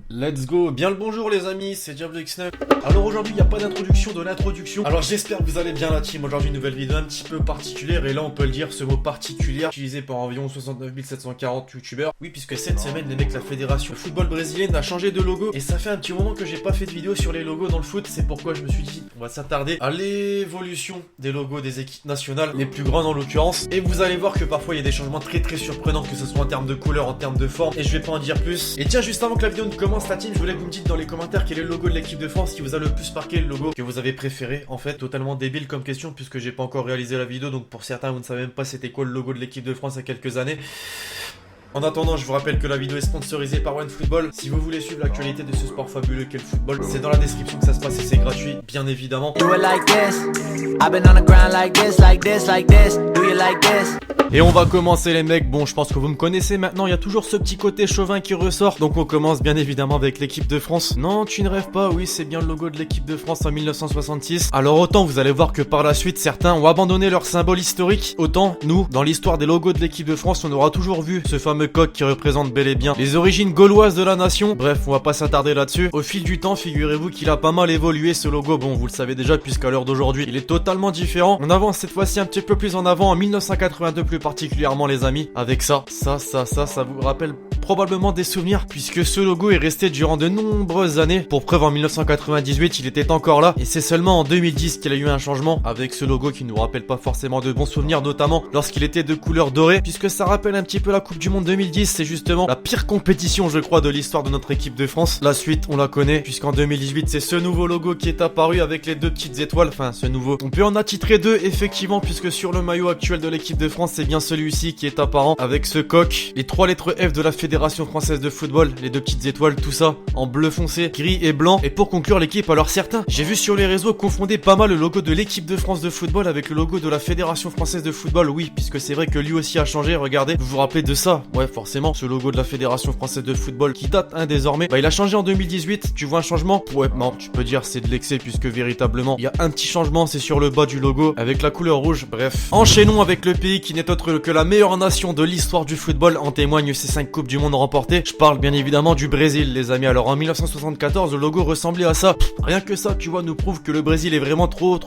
Let's go, bien le bonjour les amis, c'est Diablo X9. Alors aujourd'hui il n'y a pas d'introduction de l'introduction. Alors j'espère que vous allez bien la team. Aujourd'hui une nouvelle vidéo un petit peu particulière. Et là on peut le dire, ce mot particulier utilisé par environ 69 740 youtubeurs. Oui, puisque cette semaine les mecs, la fédération football brésilienne a changé de logo. Et ça fait un petit moment que j'ai pas fait de vidéo sur les logos dans le foot. C'est pourquoi je me suis dit on va s'attarder à l'évolution des logos des équipes nationales, les plus grandes en l'occurrence. Et vous allez voir que parfois il y a des changements très surprenants, que ce soit en termes de couleur, en termes de forme. Et je vais pas en dire plus. Et tiens, juste avant que la vidéo ne commence la team, je voulais que vous me dites dans les commentaires quel est le logo de l'équipe de France qui vous a le plus marqué, le logo que vous avez préféré. En fait, totalement débile comme question puisque j'ai pas encore réalisé la vidéo, donc pour certains vous ne savez même pas c'était quoi le logo de l'équipe de France il y a quelques années. En attendant, je vous rappelle que la vidéo est sponsorisée par OneFootball. Si vous voulez suivre l'actualité de ce sport fabuleux qu'est le football, c'est dans la description que ça se passe et c'est gratuit, bien évidemment. Et on va commencer les mecs. Bon, je pense que vous me connaissez maintenant, il y a toujours ce petit côté chauvin qui ressort. Donc on commence bien évidemment avec l'équipe de France. Non, tu ne rêves pas, oui, c'est bien le logo de l'équipe de France en 1966. Alors autant vous allez voir que par la suite, certains ont abandonné leur symbole historique, autant nous, dans l'histoire des logos de l'équipe de France, on aura toujours vu ce fameux coq qui représente bel et bien les origines gauloises de la nation. Bref, on va pas s'attarder là-dessus. Au fil du temps, figurez-vous qu'il a pas mal évolué ce logo. Bon, vous le savez déjà puisqu'à l'heure d'aujourd'hui, il est totalement différent. On avance cette fois-ci un petit peu plus en avant en 1982 plus particulièrement les amis, avec ça vous rappelle probablement des souvenirs puisque ce logo est resté durant de nombreuses années. Pour preuve, en 1998 il était encore là et c'est seulement en 2010 qu'il a eu un changement avec ce logo qui nous rappelle pas forcément de bons souvenirs, notamment lorsqu'il était de couleur dorée, puisque ça rappelle un petit peu la Coupe du Monde 2010. C'est justement la pire compétition je crois de l'histoire de notre équipe de France. La suite on la connaît puisqu'en 2018 c'est ce nouveau logo qui est apparu avec les deux petites étoiles, enfin ce nouveau, on peut en attitrer deux effectivement puisque sur le maillot actuel de l'équipe de France c'est bien celui-ci qui est apparent avec ce coq, les trois lettres F de la Fédération Française de Football, les deux petites étoiles, tout ça en bleu foncé, gris et blanc. Et pour conclure l'équipe, alors certains, j'ai vu sur les réseaux confonder pas mal le logo de l'équipe de France de football avec le logo de la Fédération Française de Football. Oui, puisque c'est vrai que lui aussi a changé, regardez, vous vous rappelez de ça? Ouais, forcément, ce logo de la Fédération Française de Football qui date désormais, bah il a changé en 2018, tu vois un changement? Ouais, non, tu peux dire c'est de l'excès puisque véritablement, il y a un petit changement, c'est sur le bas du logo avec la couleur rouge. Bref, enchaînons avec le pays qui n'est autre que la meilleure nation de l'histoire du football, en témoignent ces 5 coupes du monde remportées. Je parle bien évidemment du Brésil les amis. Alors en 1974 le logo ressemblait à ça. Rien que ça tu vois nous prouve que le Brésil est vraiment trop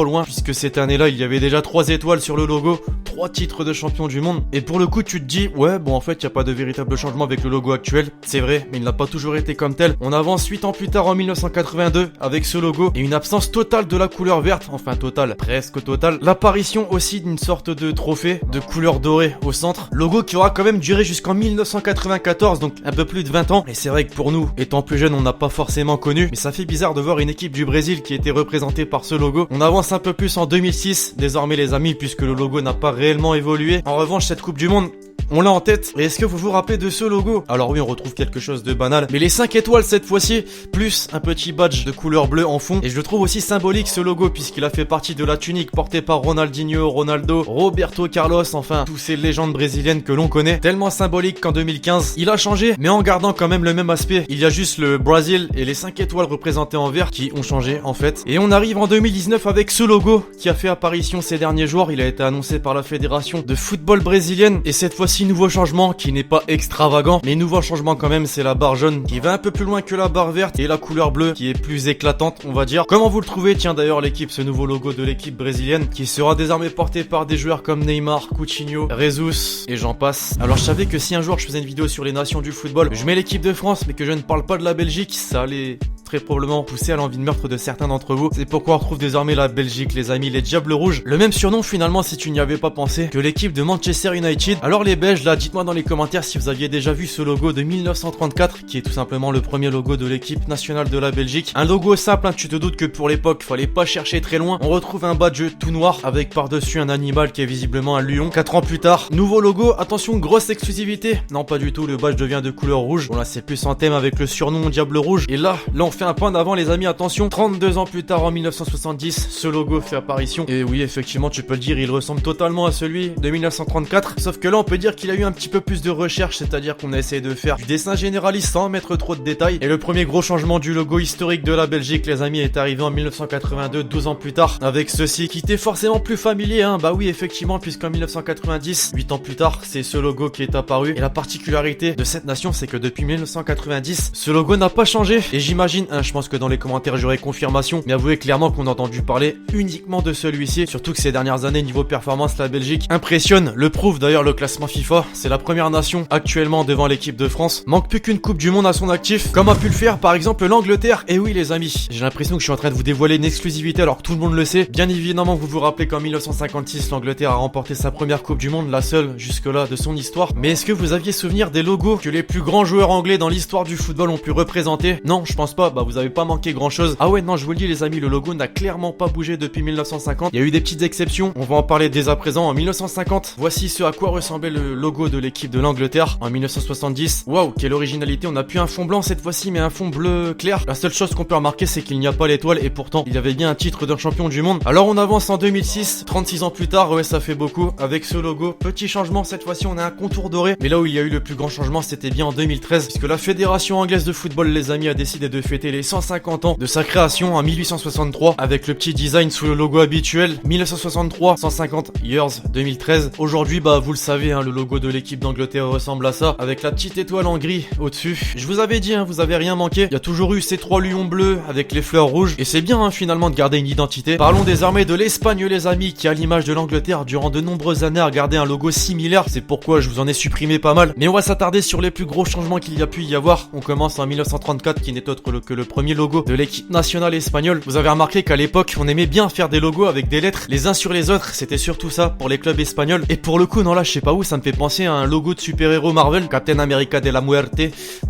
loin, puisque cette année là il y avait déjà 3 étoiles sur le logo, 3 titres de champion du monde. Et pour le coup tu te dis ouais bon en fait il n'y a pas de véritable changement avec le logo actuel. C'est vrai mais il n'a pas toujours été comme tel. On avance 8 ans plus tard en 1982 avec ce logo et une absence totale de la couleur verte, enfin totale, presque totale. L'apparition aussi d'une sorte de trophée de couleur dorée au centre. Logo qui aura quand même duré jusqu'en 1994, donc un peu plus de 20 ans. Et c'est vrai que pour nous, étant plus jeunes, on n'a pas forcément connu, mais ça fait bizarre de voir une équipe du Brésil qui était représentée par ce logo. On avance un peu plus en 2006, désormais les amis, puisque le logo n'a pas réellement évolué. En revanche, cette Coupe du Monde, on l'a en tête. Et est-ce que vous vous rappelez de ce logo? Alors oui, on retrouve quelque chose de banal, mais les 5 étoiles cette fois-ci, plus un petit badge de couleur bleue en fond. Et je le trouve aussi symbolique ce logo, puisqu'il a fait partie de la tunique portée par Ronaldinho, Ronaldo, Roberto Carlos, enfin tous ces légendes brésiliennes que l'on connaît. Tellement symbolique qu'en 2015, il a changé, mais en gardant quand même le même aspect. Il y a juste le Brésil et les 5 étoiles représentées en vert qui ont changé en fait. Et on arrive en 2019 avec ce logo qui a fait apparition ces derniers jours. Il a été annoncé par la Fédération de football brésilienne et cette fois-ci nouveau changement qui n'est pas extravagant, mais nouveau changement quand même, c'est la barre jaune qui va un peu plus loin que la barre verte et la couleur bleue qui est plus éclatante on va dire. Comment vous le trouvez? Tiens d'ailleurs l'équipe, ce nouveau logo de l'équipe brésilienne qui sera désormais porté par des joueurs comme Neymar, Coutinho, Jesus et j'en passe. Alors je savais que si un jour je faisais une vidéo sur les nations du football, je mets l'équipe de France mais que je ne parle pas de la Belgique, ça allait très probablement pousser à l'envie de meurtre de certains d'entre vous. C'est pourquoi on retrouve désormais la Belgique les amis, les Diables Rouges. Le même surnom finalement si tu n'y avais pas pensé que l'équipe de Manchester United. Alors les Belges là, dites-moi dans les commentaires si vous aviez déjà vu ce logo de 1934 qui est tout simplement le premier logo de l'équipe nationale de la Belgique. Un logo simple, hein, tu te doutes que pour l'époque fallait pas chercher très loin. On retrouve un badge tout noir avec par-dessus un animal qui est visiblement un lion. 4 ans plus tard, nouveau logo, attention grosse exclusivité. Non pas du tout, le badge devient de couleur rouge. Bon là c'est plus en thème avec le surnom Diable Rouge. Et là on fait un point d'avant les amis, attention. 32 ans plus tard en 1970, ce logo fait apparition. Et oui, effectivement, tu peux le dire, il ressemble totalement à celui de 1934. Sauf que là, on peut dire qu'il a eu un petit peu plus de recherche, c'est-à-dire qu'on a essayé de faire du dessin généraliste sans mettre trop de détails. Et le premier gros changement du logo historique de la Belgique, les amis, est arrivé en 1982, 12 ans plus tard, avec ceci qui était forcément plus familier, hein. Bah oui, effectivement, puisqu'en 1990, 8 ans plus tard, c'est ce logo qui est apparu. Et la particularité de cette nation, c'est que depuis 1990, ce logo n'a pas changé. Et j'imagine, hein, je pense que dans les commentaires j'aurai confirmation, mais avouez clairement qu'on a entendu parler uniquement de celui-ci, surtout que ces dernières années, niveau performance, la Belgique impressionne, le prouve d'ailleurs le classement FIFA. C'est la première nation actuellement devant l'équipe de France. Manque plus qu'une Coupe du Monde à son actif, comme a pu le faire par exemple l'Angleterre. Et oui les amis, j'ai l'impression que je suis en train de vous dévoiler une exclusivité alors que tout le monde le sait. Bien évidemment, vous vous rappelez qu'en 1956, l'Angleterre a remporté sa première Coupe du Monde, la seule jusque-là de son histoire. Mais est-ce que vous aviez souvenir des logos que les plus grands joueurs anglais dans l'histoire du football ont pu représenter? Non, je pense pas. Bah vous avez pas manqué grand-chose. Ah ouais, non, je vous le dis les amis, le logo n'a clairement pas bougé depuis 1950. Il y a eu des petites exceptions, on va en parler dès à présent. En 1950, voici ce à quoi ressemblait le logo de l'équipe de l'Angleterre. En 1970, waouh, quelle originalité, on a plus un fond blanc cette fois-ci mais un fond bleu clair. La seule chose qu'on peut remarquer, c'est qu'il n'y a pas l'étoile et pourtant il y avait bien un titre d'un champion du monde. Alors on avance en 2006, 36 ans plus tard, ouais ça fait beaucoup, avec ce logo. Petit changement, cette fois-ci on a un contour doré, mais là où il y a eu le plus grand changement, c'était bien en 2013, puisque la Fédération anglaise de football, les amis, a décidé de fêter les 150 ans de sa création en 1863 avec le petit design sous le logo habituel. 1963, 150 years, 2013. Aujourd'hui, bah vous le savez, hein, le logo de l'équipe d'Angleterre ressemble à ça, avec la petite étoile en gris au-dessus. Je vous avais dit, hein, vous avez rien manqué. Il y a toujours eu ces trois lions bleus avec les fleurs rouges, et c'est bien hein, finalement de garder une identité. Parlons désormais de l'Espagne, les amis, qui à l'image de l'Angleterre durant de nombreuses années a gardé un logo similaire. C'est pourquoi je vous en ai supprimé pas mal. Mais on va s'attarder sur les plus gros changements qu'il y a pu y avoir. On commence en 1934, qui n'est autre que le premier logo de l'équipe nationale espagnole. Vous avez remarqué qu'à l'époque, on aimait bien faire des logos avec des lettres les uns sur les autres. C'était surtout ça pour les clubs espagnols. Et pour le coup, non là, je sais pas où, ça me fait penser à un logo de super-héros Marvel, Captain America de la Muerte.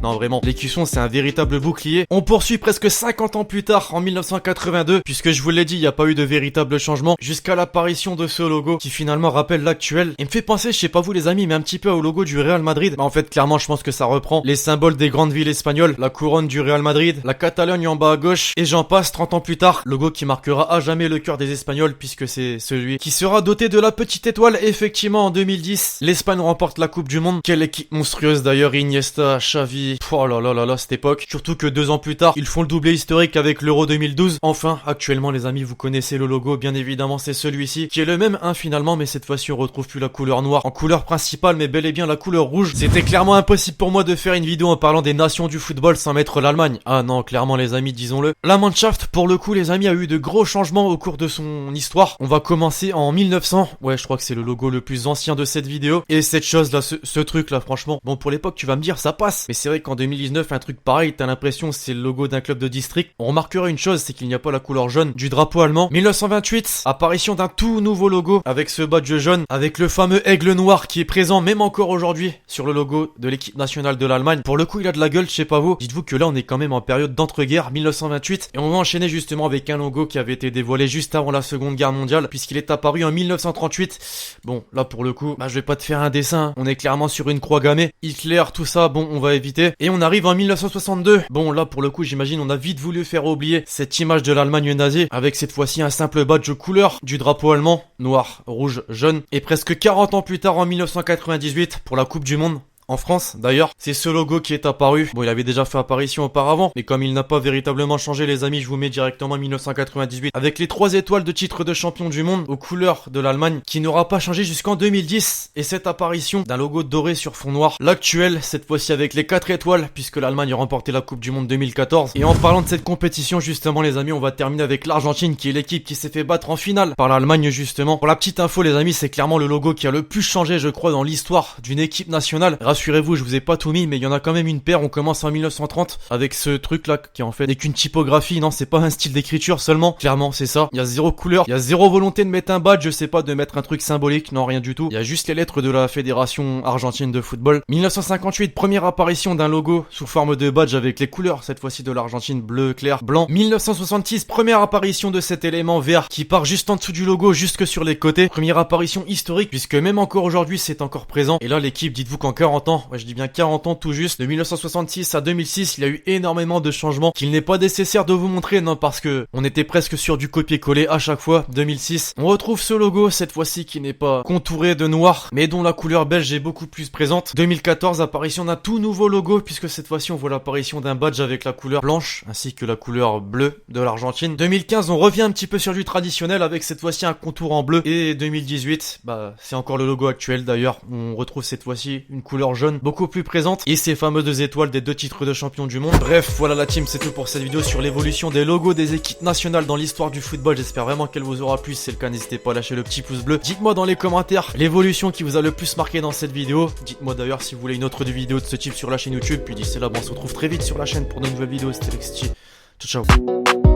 Non vraiment, l'écusson c'est un véritable bouclier. On poursuit presque 50 ans plus tard, en 1982, puisque je vous l'ai dit, il n'y a pas eu de véritable changement jusqu'à l'apparition de ce logo qui finalement rappelle l'actuel. Il me fait penser, je sais pas vous les amis, mais un petit peu au logo du Real Madrid. Bah en fait, clairement, je pense que ça reprend les symboles des grandes villes espagnoles, la couronne du Real Madrid, la Catalogne en bas à gauche, et j'en passe. 30 ans plus tard, logo qui marquera à jamais le cœur des Espagnols, puisque c'est celui qui sera doté de la petite étoile. Effectivement, en 2010, l'Espagne remporte la Coupe du Monde. Quelle équipe monstrueuse d'ailleurs, Iniesta, Xavi, oh là là là là, cette époque. Surtout que 2 ans plus tard, ils font le doublé historique avec l'Euro 2012. Enfin, actuellement les amis, vous connaissez le logo, bien évidemment, c'est celui-ci, qui est le même, hein, finalement, mais cette fois-ci on retrouve plus la couleur noire en couleur principale, mais bel et bien la couleur rouge. C'était clairement impossible pour moi de faire une vidéo en parlant des nations du football sans mettre l'Allemagne. Ah non, clairement les amis, disons-le. La Mannschaft, pour le coup les amis, a eu de gros changements au cours de son histoire. On va commencer en 1900. Ouais, je crois que c'est le logo le plus ancien de cette vidéo. Et cette chose là, ce truc là, franchement, bon pour l'époque tu vas me dire ça passe. Mais c'est vrai qu'en 2019, un truc pareil, t'as l'impression c'est le logo d'un club de district. On remarquera une chose, c'est qu'il n'y a pas la couleur jaune du drapeau allemand. 1928, apparition d'un tout nouveau logo avec ce badge jaune, avec le fameux aigle noir qui est présent même encore aujourd'hui sur le logo de l'équipe nationale de l'Allemagne. Pour le coup, il a de la gueule, je sais pas vous. Dites-vous que là, on est quand même en période d'entre-guerres, 1928, et on va enchaîner justement avec un logo qui avait été dévoilé juste avant la Seconde Guerre mondiale, puisqu'il est apparu en 1938. Bon, là pour le coup, bah je vais pas te faire un dessin. On est clairement sur une croix gammée. Hitler, tout ça, bon, on va éviter. Et on arrive en 1962. Bon, là pour le coup, j'imagine, on a vite voulu faire oublier cette image de l'Allemagne nazie, avec cette fois-ci un simple badge couleur du drapeau allemand, noir, rouge, jaune. Et presque 40 ans plus tard, en 1998, pour la Coupe du Monde, en France, d'ailleurs, c'est ce logo qui est apparu. Bon, il avait déjà fait apparition auparavant, mais comme il n'a pas véritablement changé, les amis, je vous mets directement 1998 avec les 3 étoiles de titre de champion du monde aux couleurs de l'Allemagne, qui n'aura pas changé jusqu'en 2010. Et cette apparition d'un logo doré sur fond noir, l'actuel, cette fois-ci avec les 4 étoiles, puisque l'Allemagne a remporté la Coupe du Monde 2014. Et en parlant de cette compétition, justement, les amis, on va terminer avec l'Argentine, qui est l'équipe qui s'est fait battre en finale par l'Allemagne, justement. Pour la petite info, les amis, c'est clairement le logo qui a le plus changé, je crois, dans l'histoire d'une équipe nationale. Rassurez-vous, je vous ai pas tout mis, mais il y en a quand même une paire. On commence en 1930 avec ce truc là qui en fait n'est qu'une typographie. Non, c'est pas un style d'écriture seulement. Clairement, c'est ça. Il y a zéro couleur, il y a zéro volonté de mettre un badge, je sais pas, de mettre un truc symbolique. Non, rien du tout. Il y a juste les lettres de la Fédération argentine de football. 1958, première apparition d'un logo sous forme de badge avec les couleurs, cette fois-ci de l'Argentine, bleu, clair, blanc. 1966, première apparition de cet élément vert qui part juste en dessous du logo, jusque sur les côtés. Première apparition historique, puisque même encore aujourd'hui, c'est encore présent. Et là, l'équipe, dites-vous qu'en 40 40 ans, ouais je dis bien 40 ans tout juste. De 1966 à 2006, il y a eu énormément de changements qu'il n'est pas nécessaire de vous montrer, non, parce que on était presque sur du copier-coller à chaque fois. 2006, on retrouve ce logo, cette fois-ci qui n'est pas contouré de noir, mais dont la couleur belge est beaucoup plus présente. 2014, apparition d'un tout nouveau logo, puisque cette fois-ci on voit l'apparition d'un badge avec la couleur blanche, ainsi que la couleur bleue de l'Argentine. 2015, on revient un petit peu sur du traditionnel, avec cette fois-ci un contour en bleu. Et 2018, bah c'est encore le logo actuel d'ailleurs, on retrouve cette fois-ci une couleur jaune beaucoup plus présente, et ces fameuses 2 étoiles des 2 titres de champion du monde. Bref, voilà la team, c'est tout pour cette vidéo sur l'évolution des logos des équipes nationales dans l'histoire du football. J'espère vraiment qu'elle vous aura plu. Si c'est le cas, n'hésitez pas à lâcher le petit pouce bleu. Dites-moi dans les commentaires l'évolution qui vous a le plus marqué dans cette vidéo. Dites-moi d'ailleurs si vous voulez une autre vidéo de ce type sur la chaîne YouTube. Puis d'ici là, on se retrouve très vite sur la chaîne pour de nouvelles vidéos. C'était Lexity. Ciao ciao.